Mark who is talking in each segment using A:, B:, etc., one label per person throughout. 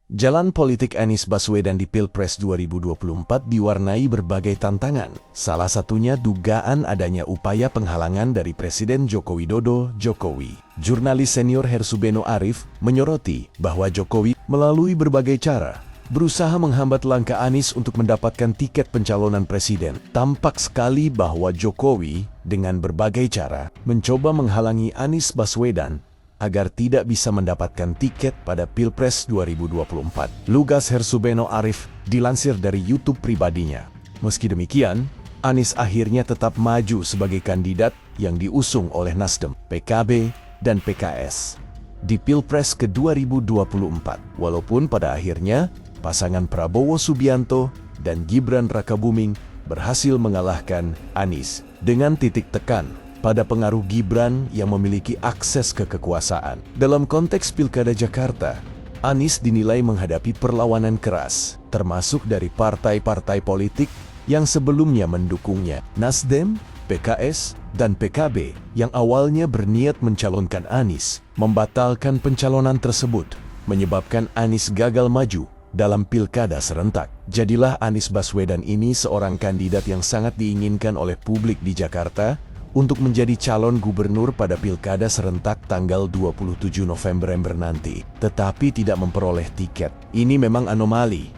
A: Jalan politik Anies Baswedan di Pilpres 2024 diwarnai berbagai tantangan. Salah satunya dugaan adanya upaya penghalangan dari Presiden Joko Widodo, Jokowi. Jurnalis senior Hersubeno Arif menyoroti bahwa Jokowi melalui berbagai cara berusaha menghambat langkah Anies untuk mendapatkan tiket pencalonan presiden. Tampak sekali bahwa Jokowi dengan berbagai cara mencoba menghalangi Anies Baswedan agar tidak bisa mendapatkan tiket pada Pilpres 2024. Lugas Hersubeno Arif dilansir dari YouTube pribadinya. Meski demikian, Anies akhirnya tetap maju sebagai kandidat yang diusung oleh Nasdem, PKB, dan PKS di Pilpres ke-2024. Walaupun pada akhirnya, pasangan Prabowo Subianto dan Gibran Rakabuming berhasil mengalahkan Anies dengan titik tekan pada pengaruh Gibran yang memiliki akses ke kekuasaan. Dalam konteks Pilkada Jakarta, Anies dinilai menghadapi perlawanan keras, termasuk dari partai-partai politik yang sebelumnya mendukungnya. Nasdem, PKS, dan PKB yang awalnya berniat mencalonkan Anies, membatalkan pencalonan tersebut, menyebabkan Anies gagal maju dalam pilkada serentak. Jadilah Anies Baswedan ini seorang kandidat yang sangat diinginkan oleh publik di Jakarta untuk menjadi calon gubernur pada pilkada serentak tanggal 27 November nanti, tetapi tidak memperoleh tiket. Ini memang anomali,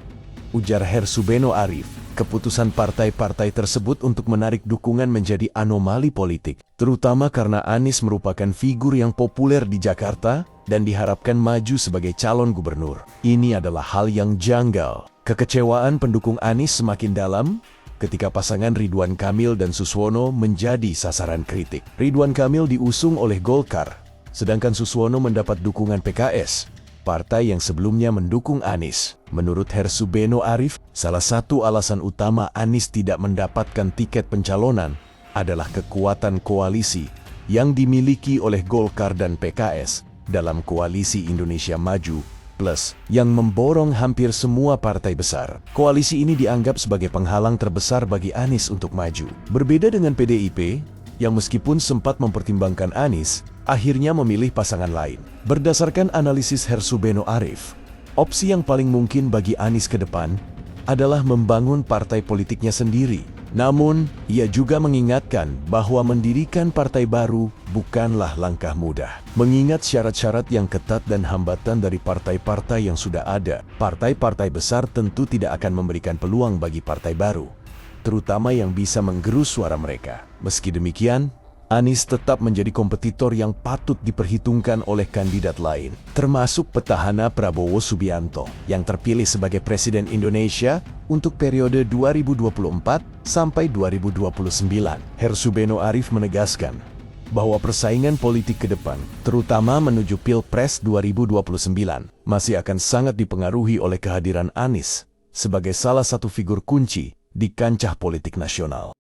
A: ujar Hersubeno Arif. Keputusan partai-partai tersebut untuk menarik dukungan menjadi anomali politik, terutama karena Anies merupakan figur yang populer di Jakarta dan diharapkan maju sebagai calon gubernur. Ini adalah hal yang janggal. Kekecewaan pendukung Anies semakin dalam ketika pasangan Ridwan Kamil dan Suswono menjadi sasaran kritik. Ridwan Kamil diusung oleh Golkar, sedangkan Suswono mendapat dukungan PKS, partai yang sebelumnya mendukung Anies. Menurut Hersubeno Arif, salah satu alasan utama Anies tidak mendapatkan tiket pencalonan adalah kekuatan koalisi yang dimiliki oleh Golkar dan PKS dalam Koalisi Indonesia Maju Plus yang memborong hampir semua partai besar. Koalisi ini dianggap sebagai penghalang terbesar bagi Anies untuk maju. Berbeda dengan PDIP, yang meskipun sempat mempertimbangkan Anies, akhirnya memilih pasangan lain. Berdasarkan analisis Hersubeno Arif, opsi yang paling mungkin bagi Anies ke depan adalah membangun partai politiknya sendiri. Namun, ia juga mengingatkan bahwa mendirikan partai baru bukanlah langkah mudah. Mengingat syarat-syarat yang ketat dan hambatan dari partai-partai yang sudah ada, partai-partai besar tentu tidak akan memberikan peluang bagi partai baru, terutama yang bisa menggerus suara mereka. Meski demikian, Anies tetap menjadi kompetitor yang patut diperhitungkan oleh kandidat lain, termasuk petahana Prabowo Subianto yang terpilih sebagai Presiden Indonesia untuk periode 2024 sampai 2029. Hersubeno Arif menegaskan bahwa persaingan politik ke depan, terutama menuju Pilpres 2029, masih akan sangat dipengaruhi oleh kehadiran Anies sebagai salah satu figur kunci di kancah politik nasional.